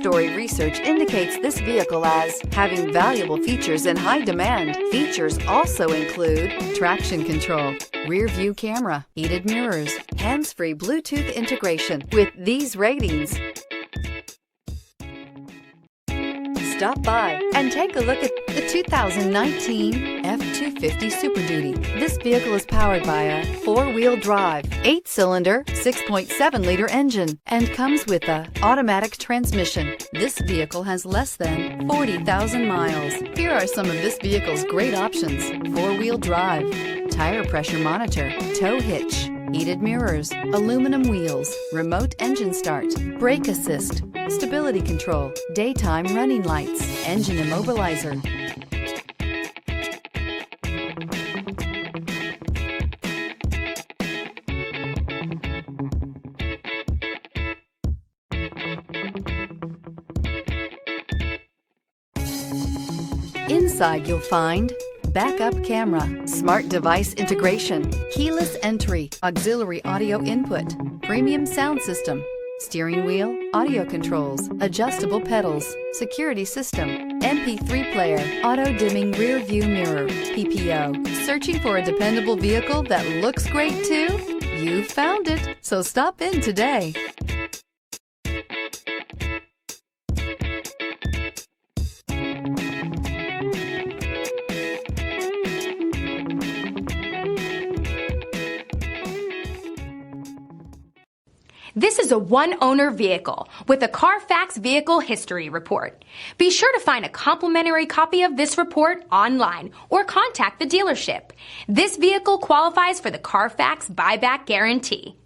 story research indicates this vehicle as having valuable features in high demand. Features also include traction control, rear view camera, heated mirrors, hands-free Bluetooth integration. With these ratings, stop by and take a look at the 2019 F-250 Super Duty. This vehicle is powered by a 4-wheel drive, 8-cylinder, 6.7-liter engine and comes with an automatic transmission. This vehicle has less than 40,000 miles. Here are some of this vehicle's great options: 4-wheel drive, tire pressure monitor, tow hitch, heated mirrors, aluminum wheels, remote engine start, brake assist, stability control, daytime running lights, engine immobilizer. Inside you'll find backup camera, smart device integration, keyless entry, auxiliary audio input, premium sound system, steering wheel audio controls, adjustable pedals, security system, MP3 player, auto dimming rear view mirror, PPO. Searching for a dependable vehicle that looks great too? You found it, so stop in today. This is a one-owner vehicle with a Carfax Vehicle History Report. Be sure to find a complimentary copy of this report online or contact the dealership. This vehicle qualifies for the Carfax Buyback Guarantee.